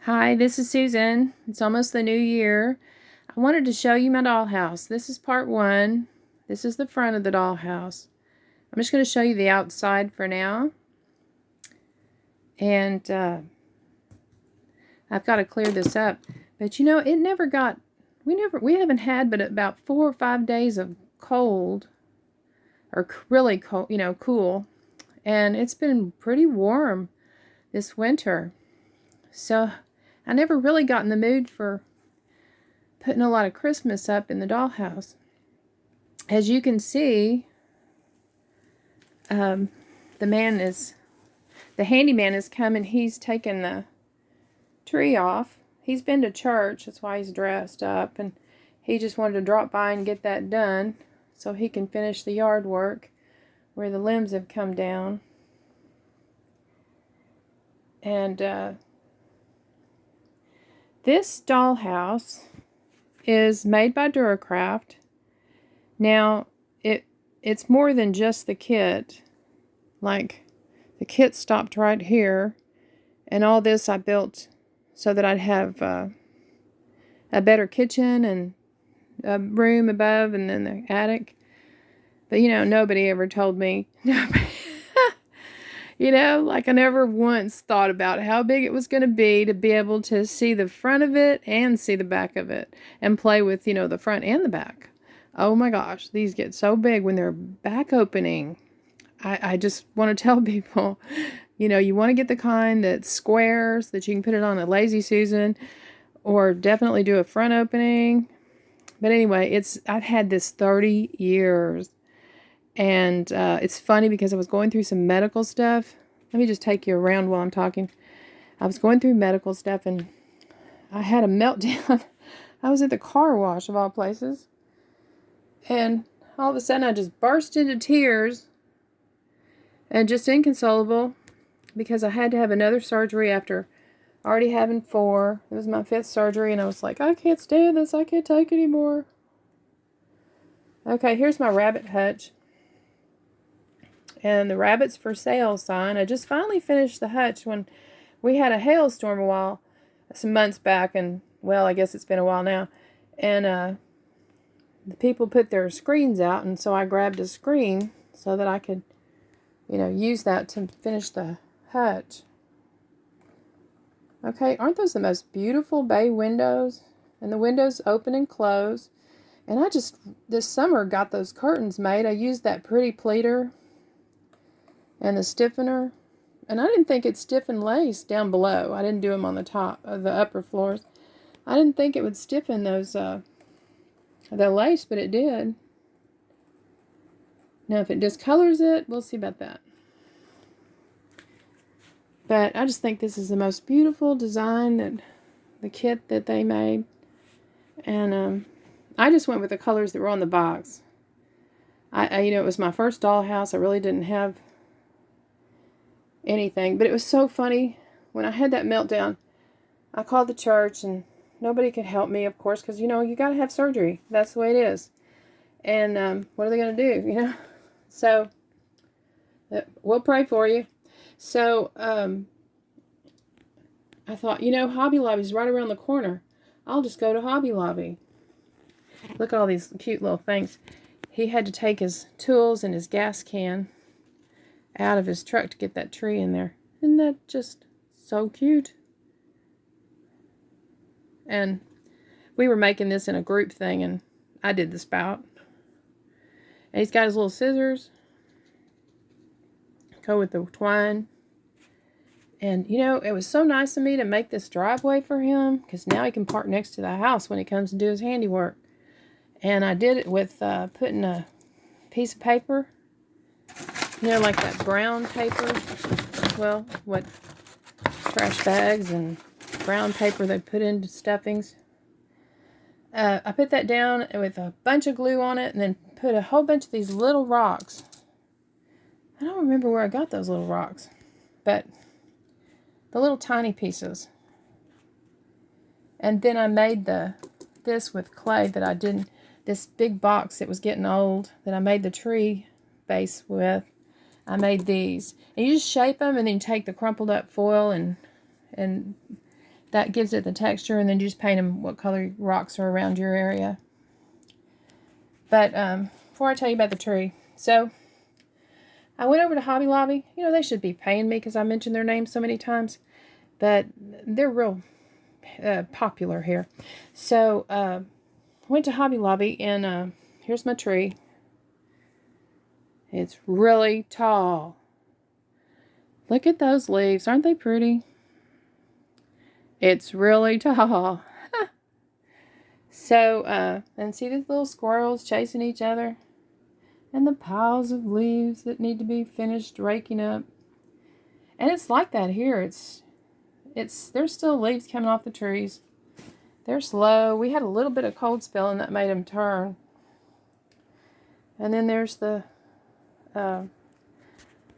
Hi, this is Susan. It's almost the new year. I wanted to show you my dollhouse. This is part one. This is the front of the dollhouse. I'm just going to show you the outside for now. And I've got to clear this up. But you know, it never got, we haven't had but about 4 or 5 days of cold. Or really cold, cool. And it's been pretty warm this winter. So I never really got in the mood for putting a lot of Christmas up in the dollhouse. As you can see, the handyman is coming. He's taken the tree off. He's been to church. That's why he's dressed up. And he just wanted to drop by and get that done so he can finish the yard work where the limbs have come down. And this dollhouse is made by Dura-Craft. Now, it's more than just the kit. Like, the kit stopped right here, and all this I built so that I'd have a better kitchen and a room above and then the attic. But, nobody ever told me. Like I never once thought about how big it was going to be able to see the front of it and see the back of it and play with, the front and the back. Oh my gosh, these get so big when they're back opening. I just want to tell people, you want to get the kind that's squares that you can put it on a lazy Susan, or definitely do a front opening. But anyway, I've had this 30 years. And it's funny because I was going through some medical stuff. Let me just take you around while I'm talking. I was going through medical stuff and I had a meltdown. I was at the car wash of all places. And all of a sudden I just burst into tears and just inconsolable because I had to have another surgery after already having 4. It was my 5th surgery and I was like, I can't stand this. I can't take it anymore. Okay, here's my rabbit hutch. And the rabbits for sale sign. I just finally finished the hutch when we had a hailstorm some months back, and well, I guess it's been a while now. And the people put their screens out, and so I grabbed a screen so that I could, use that to finish the hutch. Okay, aren't those the most beautiful bay windows? And the windows open and close. And I just this summer got those curtains made. I used that pretty pleater and the stiffener, and I didn't think it stiffen lace down below. I didn't do them on the top of the upper floors. I didn't think it would stiffen those the lace, but it did. Now if it discolors it, we'll see about that. But I just think this is the most beautiful design, that the kit that they made, and I just went with the colors that were on the box. It was my first dollhouse. I really didn't have anything, but it was so funny when I had that meltdown. I called the church and nobody could help me, of course, because you got to have surgery. That's the way it is. And what are they going to do? So we'll pray for you. So I thought, Hobby Lobby's right around the corner. I'll just go to Hobby Lobby. Look at all these cute little things. He had to take his tools and his gas can out of his truck to get that tree in there. Isn't that just so cute? And we were making this in a group thing, and I did the spout. And he's got his little scissors. Go with the twine. And, it was so nice of me to make this driveway for him, because now he can park next to the house when he comes and do his handiwork. And I did it with putting a piece of paper, like that brown paper. Well, what trash bags and brown paper they put into stuffings. I put that down with a bunch of glue on it and then put a whole bunch of these little rocks. I don't remember where I got those little rocks, but the little tiny pieces. And then I made this with clay that I didn't, this big box that was getting old that I made the tree base with. I made these. And you just shape them and then you take the crumpled up foil and that gives it the texture, and then you just paint them what color rocks are around your area. But before I tell you about the tree, so I went over to Hobby Lobby. You know, they should be paying me because I mentioned their name so many times, but they're real popular here. So I went to Hobby Lobby, and here's my tree. It's really tall. Look at those leaves. Aren't they pretty? It's really tall. So, and see these little squirrels chasing each other? And the piles of leaves that need to be finished raking up. And it's like that here. There's still leaves coming off the trees. They're slow. We had a little bit of cold spell and that made them turn. And then there's the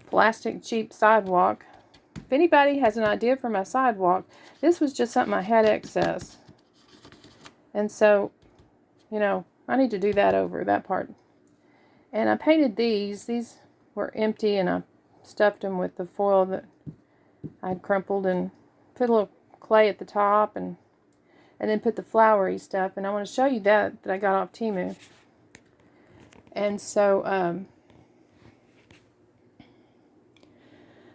plastic cheap sidewalk. If anybody has an idea for my sidewalk, this was just something I had excess. And so, you know, I need to do that over, that part. And I painted these. These were empty, and I stuffed them with the foil that I'd crumpled and put a little clay at the top, and then put the flowery stuff. And I want to show you that I got off Temu. And so,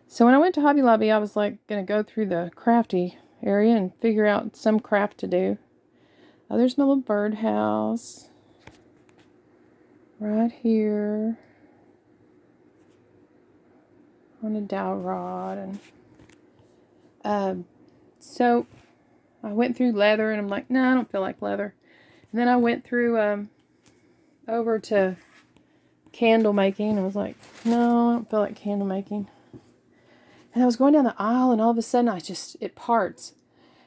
so when I went to Hobby Lobby, I was like going to go through the crafty area and figure out some craft to do. Oh, there's my little birdhouse right here on a dowel rod. And so I went through leather, and I'm like, no, I don't feel like leather. And then I went through over to candle making, and I was like, no, I don't feel like candle making. And I was going down the aisle, and all of a sudden it parts,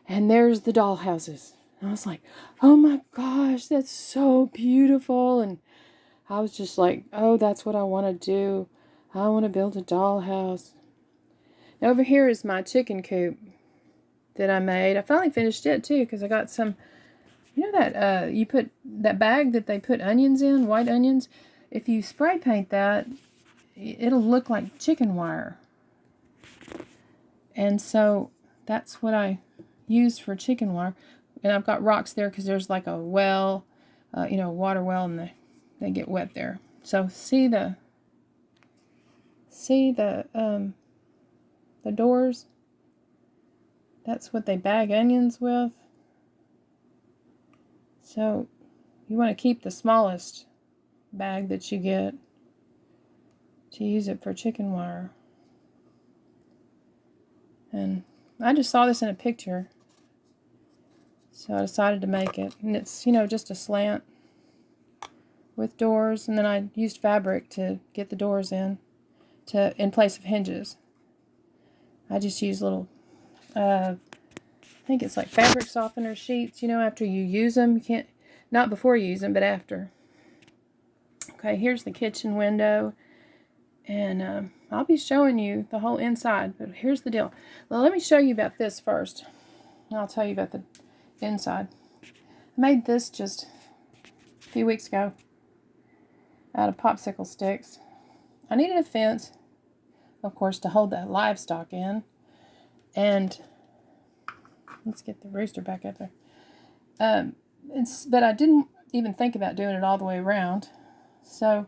and there's the dollhouses. And I was like, oh my gosh, that's so beautiful. And I was just like, oh, that's what I want to do. I want to build a dollhouse. And over here is my chicken coop that I made. I finally finished it too, because I got some, you know that you put that bag that they put onions in, white onions. If you spray paint that, it'll look like chicken wire. And so that's what I used for chicken wire. And I've got rocks there because there's like a well, you know, water well, and they get wet there. So see the doors? That's what they bag onions with. So you want to keep the smallest bag that you get to use it for chicken wire. And I just saw this in a picture, so I decided to make it. And it's, you know, just a slant with doors, and then I used fabric to get the doors in place of hinges. I just use little, I think it's like fabric softener sheets, you know, after you use them. You can't, not before you use them, but after. Okay, here's the kitchen window, and I'll be showing you the whole inside, but here's the deal. Well, let me show you about this first, and I'll tell you about the inside. I made this just a few weeks ago out of popsicle sticks. I needed a fence, of course, to hold the livestock in, and let's get the rooster back up there. But I didn't even think about doing it all the way around, so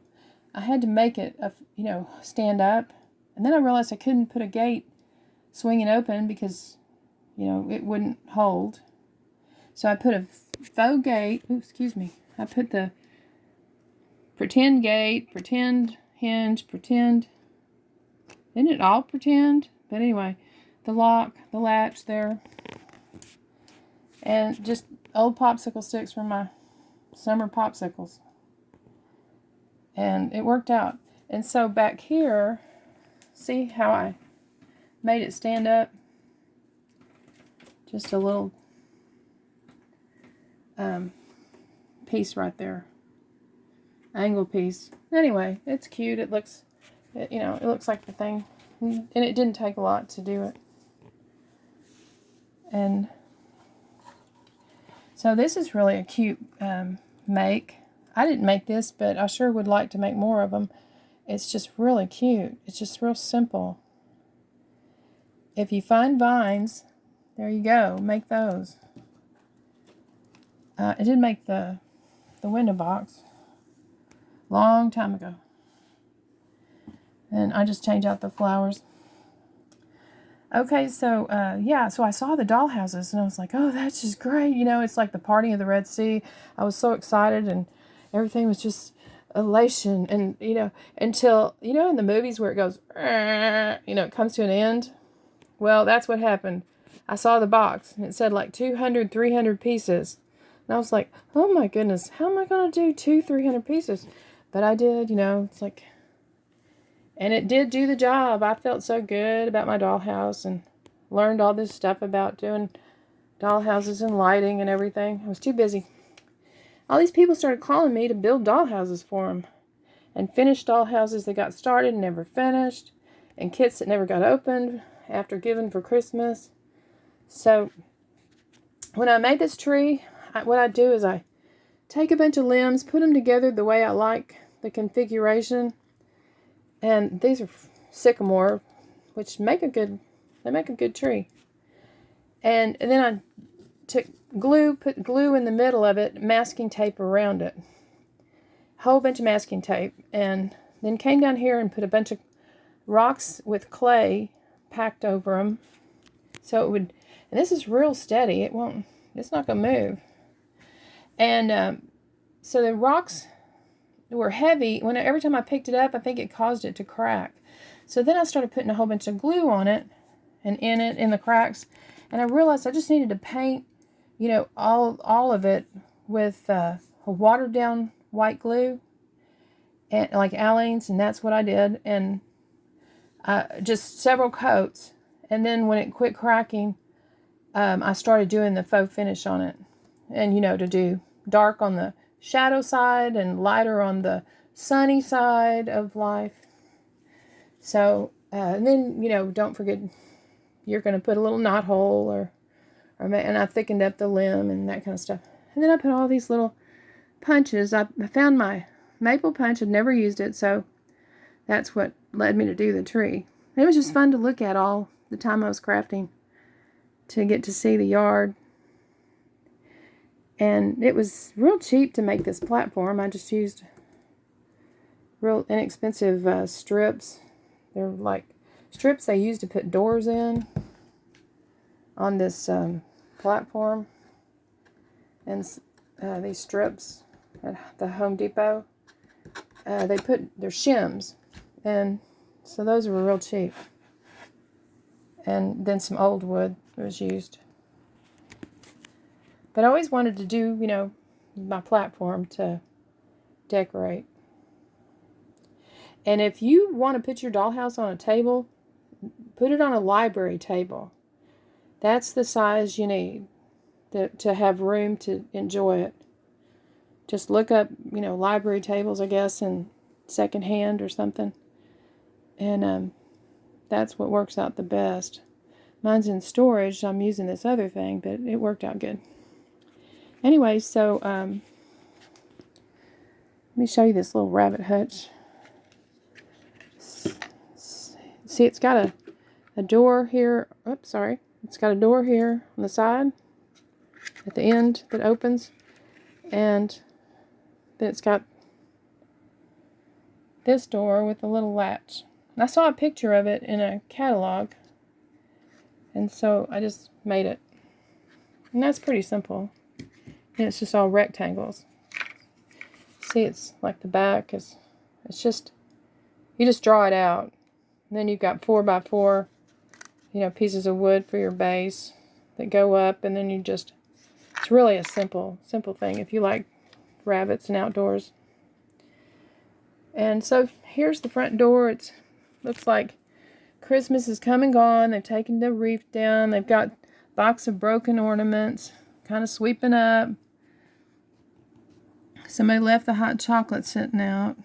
I had to make it, you know, stand up. And then I realized I couldn't put a gate swinging open because, you know, it wouldn't hold. So I put a faux gate. Ooh, excuse me. I put the pretend gate, pretend hinge, pretend. Isn't it all pretend? But anyway, the lock, the latch there. And just old popsicle sticks from my summer popsicles. And it worked out. And so back here, see how I made it stand up? Just a little piece right there. Angle piece. Anyway, it's cute. It looks, you know, it looks like the thing. And it didn't take a lot to do it. And so this is really a cute make. I didn't make this, but I sure would like to make more of them. It's just really cute. It's just real simple. If you find vines, there you go. Make those. I did make the window box long time ago. And I just change out the flowers. Okay, so, yeah, so I saw the dollhouses, and I was like, oh, that's just great. You know, it's like the party of the Red Sea. I was so excited, and everything was just elation. And, you know, until, you know, in the movies where it goes, you know, it comes to an end. Well, that's what happened. I saw the box, and it said like 200, 300 pieces. And I was like, oh, my goodness, how am I going to do 300 pieces? But I did, you know, it's like... And it did do the job. I felt so good about my dollhouse and learned all this stuff about doing dollhouses and lighting and everything. I was too busy. All these people started calling me to build dollhouses for them. And finished dollhouses that got started and never finished. And kits that never got opened after giving for Christmas. So when I made this tree, what I do is I take a bunch of limbs, put them together the way I like the configuration. And these are sycamore, which make a good tree. And then I took glue, put glue in the middle of it, masking tape around it. Whole bunch of masking tape. And then came down here and put a bunch of rocks with clay packed over them. So it would, and this is real steady. It's not going to move. And so the rocks were heavy. Every time I picked it up, I think it caused it to crack. So then I started putting a whole bunch of glue on it and in the cracks. And I realized I just needed to paint, you know, all of it with a watered down white glue, and like Aleene's, and that's what I did. And just several coats. And then when it quit cracking, I started doing the faux finish on it. And, you know, to do dark on the shadow side and lighter on the sunny side of life. So, and then, you know, don't forget, you're going to put a little knot hole and I thickened up the limb and that kind of stuff. And then I put all these little punches. I found my maple punch. I'd never used it, so that's what led me to do the tree. And it was just fun to look at all the time I was crafting, to get to see the yard. And it was real cheap to make this platform. I just used real inexpensive strips. They're like strips they use to put doors in on this platform. And these strips at the Home Depot, they're shims. And so those were real cheap. And then some old wood was used. But I always wanted to do, you know, my platform to decorate. And if you want to put your dollhouse on a table, put it on a library table. That's the size you need to have room to enjoy it. Just look up, you know, library tables, I guess, in secondhand or something. And that's what works out the best. Mine's in storage, so I'm using this other thing, but it worked out good. Anyway, so let me show you this little rabbit hutch. See, it's got a door here. Oops, sorry. It's got a door here on the side at the end that opens. And then it's got this door with a little latch. And I saw a picture of it in a catalog. And so I just made it. And that's pretty simple. And it's just all rectangles. See, it's like the back is, it's just, you just draw it out. And then you've got 4x4, you know, pieces of wood for your base that go up. And then you just, it's really a simple thing if you like rabbits and outdoors. And so here's the front door. It looks like Christmas is come and gone. They've taken the wreath down. They've got a box of broken ornaments, kind of sweeping up. Somebody left the hot chocolate sitting out.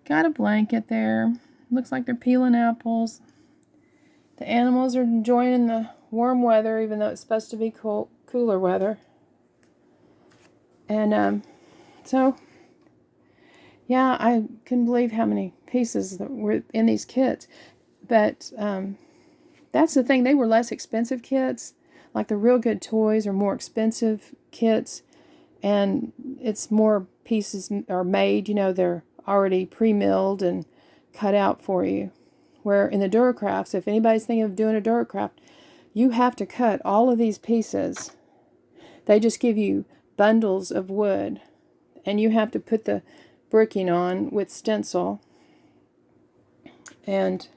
Got a blanket there. Looks like they're peeling apples. The animals are enjoying the warm weather, even though it's supposed to be cooler weather. And so, yeah, I couldn't believe how many pieces that were in these kits. But that's the thing. They were less expensive kits. Like the Real Good Toys are more expensive kits, and it's more pieces are made. You know, they're already pre-milled and cut out for you. Where in the Dura-Crafts, if anybody's thinking of doing a Dura-Craft, you have to cut all of these pieces. They just give you bundles of wood, and you have to put the bricking on with stencil, and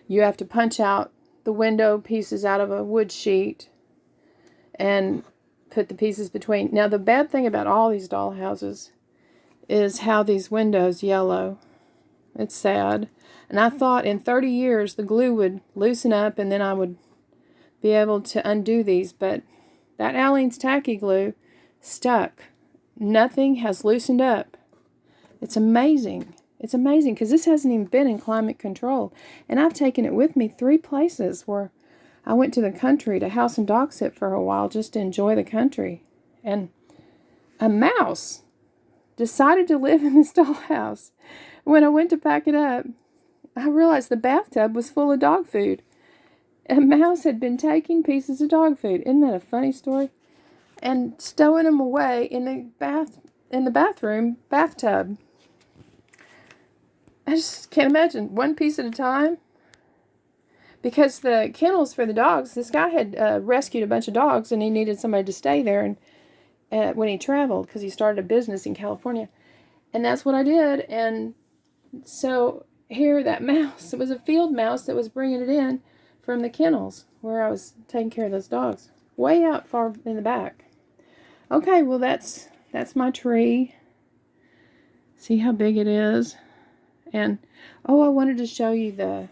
you have to punch out the window pieces out of a wood sheet and put the pieces between. Now, the bad thing about all these dollhouses is how these windows yellow. It's sad. And I thought in 30 years the glue would loosen up and then I would be able to undo these, but that Aleene's tacky glue stuck. Nothing has loosened up. It's amazing. It's amazing because this hasn't even been in climate control. And I've taken it with me 3 places where I went to the country to house and dog sit for a while just to enjoy the country. And a mouse decided to live in this dollhouse. When I went to pack it up, I realized the bathtub was full of dog food. A mouse had been taking pieces of dog food. Isn't that a funny story? And stowing them away in the bathroom bathtub. I just can't imagine. One piece at a time. Because the kennels for the dogs, this guy had rescued a bunch of dogs and he needed somebody to stay there and when he traveled because he started a business in California. And that's what I did. And so here that mouse, it was a field mouse that was bringing it in from the kennels where I was taking care of those dogs. Way out far in the back. Okay, well that's my tree. See how big it is? And oh, I wanted to show you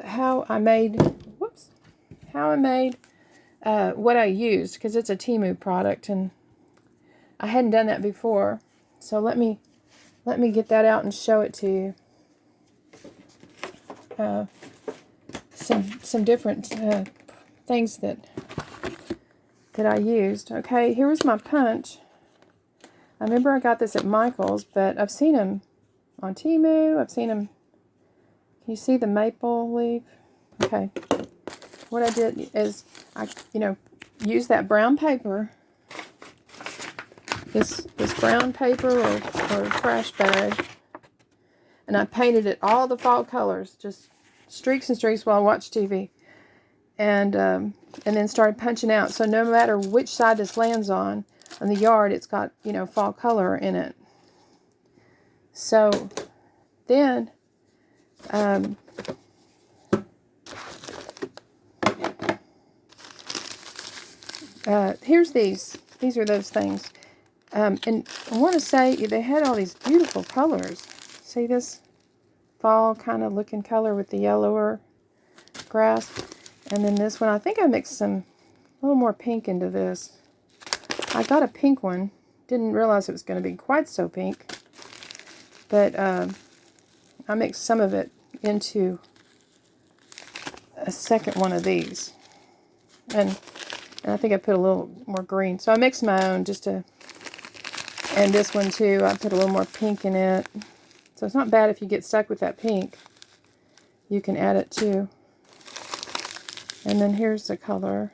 how I made what I used, because it's a Temu product and I hadn't done that before. So let me get that out and show it to you. Some different things that I used. Okay, here was my punch. I remember I got this at Michael's, but I've seen them on Temu. I've seen them. Can you see the maple leaf? Okay. What I did is I, used that brown paper. This brown paper or trash bag. And I painted it all the fall colors, just streaks and streaks while I watched TV. And then started punching out. So no matter which side this lands on the yard, it's got, fall color in it. So then here's these. These are those things. And I want to say they had all these beautiful colors. See this fall kind of looking color with the yellower grass. And then this one, I think I mixed a little more pink into this. I got a pink one. Didn't realize it was going to be quite so pink. But I mixed some of it into a second one of these. And I think I put a little more green. So I mixed my own and this one too, I put a little more pink in it. So it's not bad if you get stuck with that pink. You can add it too. And then here's the color.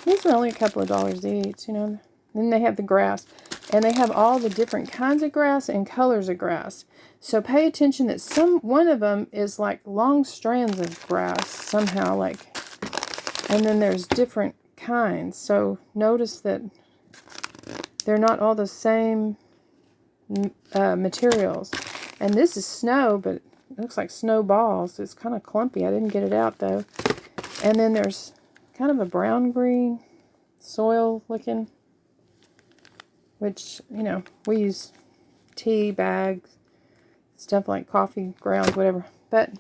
These are only a couple of dollars each, Then they have the grass. And they have all the different kinds of grass and colors of grass. So pay attention that one of them is like long strands of grass somehow, and then there's different kinds. So notice that they're not all the same materials. And this is snow, but it looks like snowballs. It's kind of clumpy. I didn't get it out though. And then there's kind of a brown-green soil looking, which, we use tea bags, stuff like coffee grounds, whatever. But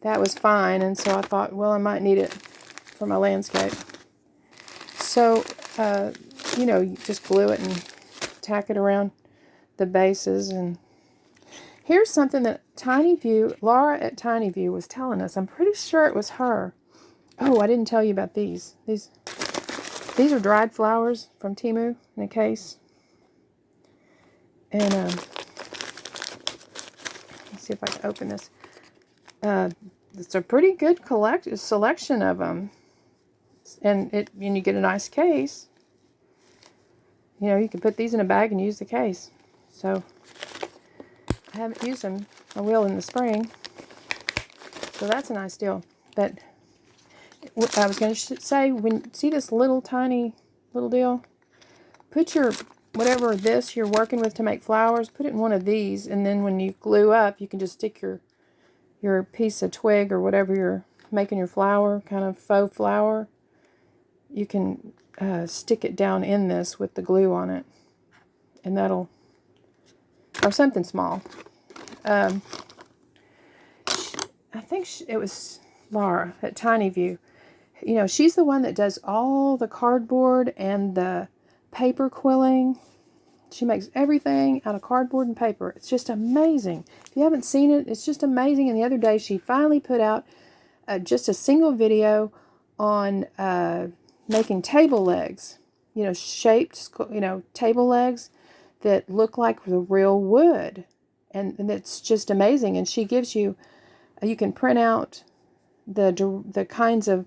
that was fine, and so I thought, well, I might need it for my landscape. So, you just glue it and tack it around the bases. And here's something that Laura at Tiny View was telling us. I'm pretty sure it was her. Oh, I didn't tell you about these. These are dried flowers from Temu in a case. And let's see if I can open this. it's a pretty good selection of them. And you get a nice case. You know, you can put these in a bag and use the case. So, I haven't used them. I will in the spring. So that's a nice deal. But I was going to say, see this little tiny little deal? Put your, whatever this you're working with to make flowers, put it in one of these. And then when you glue up, you can just stick your piece of twig or whatever you're making your flower, kind of faux flower. You can stick it down in this with the glue on it. And that'll, or something small. I think it was Laura at Tiny View. You know, she's the one that does all the cardboard and the paper quilling. She makes everything out of cardboard and paper. It's just amazing. If you haven't seen it, it's just amazing. And the other day, she finally put out just a single video on making table legs. You know, shaped, table legs that look like the real wood. And it's just amazing. And she gives you, you can print out the kinds of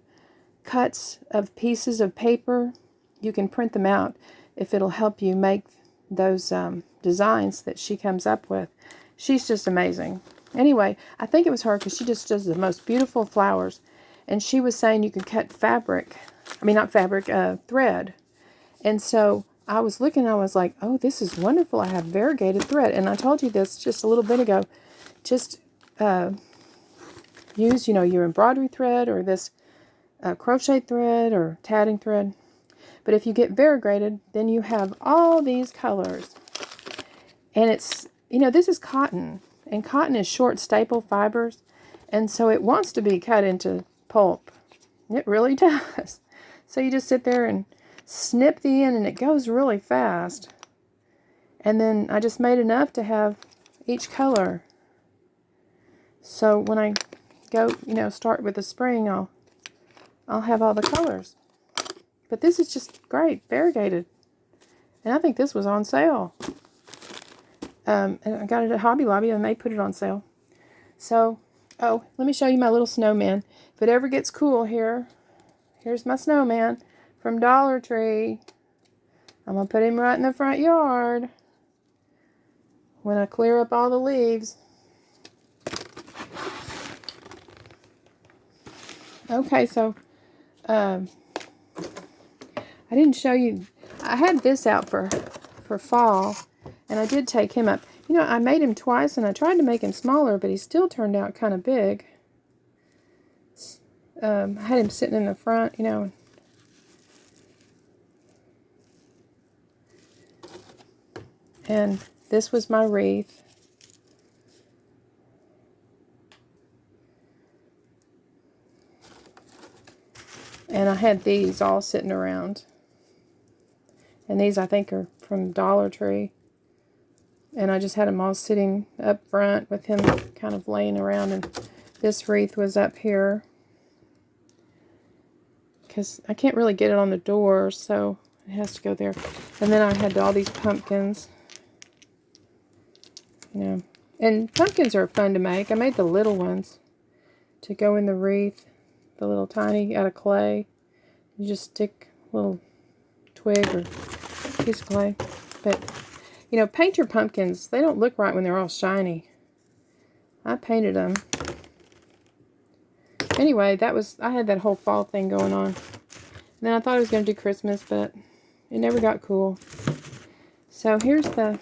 cuts of pieces of paper. You can print them out if it'll help you make those designs that she comes up with. She's just amazing. Anyway, I think it was her because she just does the most beautiful flowers. And she was saying you can cut fabric. I mean, not fabric, thread. And so I was looking and I was like, oh, this is wonderful. I have variegated thread. And I told you this just a little bit ago. Just use, your embroidery thread or this crochet thread or tatting thread. But if you get variegated, then you have all these colors. And it's, this is cotton. And cotton is short staple fibers. And so it wants to be cut into pulp. It really does. So you just sit there and snip the end and it goes really fast. And then I just made enough to have each color. So when I go, start with the spring, I'll have all the colors. But this is just great, variegated. And I think this was on sale. And I got it at Hobby Lobby and they put it on sale. So, oh, let me show you my little snowman. If it ever gets cool here, here's my snowman from Dollar Tree. I'm going to put him right in the front yard when I clear up all the leaves. Okay, so I didn't show you. I had this out for fall, and I did take him up. I made him twice, and I tried to make him smaller, but he still turned out kind of big. I had him sitting in the front, and this was my wreath. And I had these all sitting around. And these, I think, are from Dollar Tree. And I just had them all sitting up front with him kind of laying around. And this wreath was up here. Because I can't really get it on the door, so it has to go there. And then I had all these pumpkins. And pumpkins are fun to make. I made the little ones to go in the wreath. The little tiny out of clay. You just stick a little twig or piece of clay. But, paint your pumpkins. They don't look right when they're all shiny. I painted them. Anyway, I had that whole fall thing going on. And then I thought I was going to do Christmas, but it never got cool. So here's the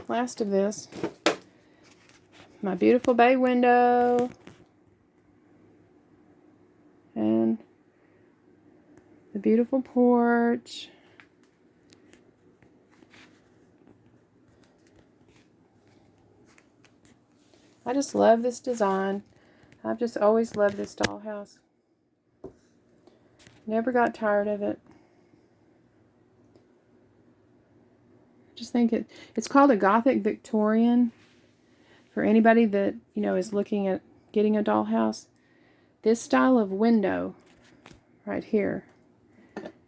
last of this. My beautiful bay window. And the beautiful porch. I just love this design. I've just always loved this dollhouse. Never got tired of it. I just think it's called a Gothic Victorian. For anybody that, is looking at getting a dollhouse. This style of window right here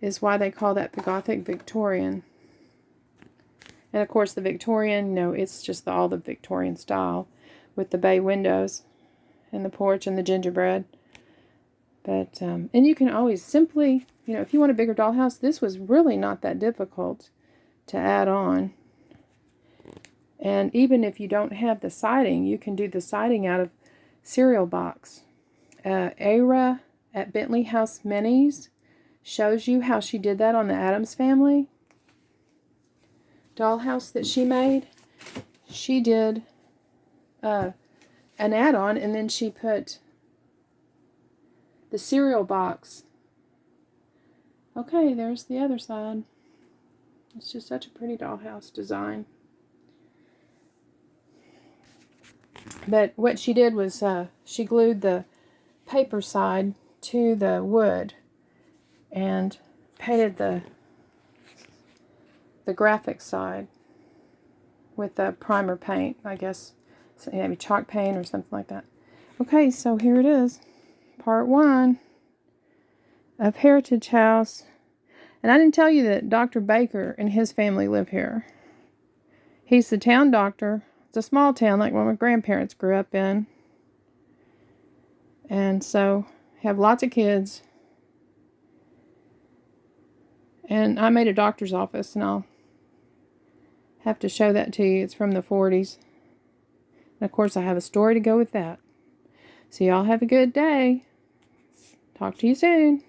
is why they call that the Gothic Victorian. And of course the Victorian, it's just all the Victorian style with the bay windows. and the porch and the gingerbread. But, and you can always simply, you know, if you want a bigger dollhouse, this was really not that difficult to add on. And even if you don't have the siding, you can do the siding out of cereal box. Ara at Bentley House Minis shows you how she did that on the Addams Family dollhouse that she made. She did an add-on, and then she put the cereal box. Okay, there's the other side. It's just such a pretty dollhouse design. But what she did was she glued the paper side to the wood and painted the graphic side with the primer paint, I guess, so maybe chalk paint or something like that. Okay, so here it is, part 1 of Heritage House. And I didn't tell you that Dr. Baker and his family live here. He's the town doctor. It's a small town like one my grandparents grew up in. And so, have lots of kids. And I made a doctor's office, and I'll have to show that to you. It's from the 40s. And of course, I have a story to go with that. So y'all have a good day. Talk to you soon.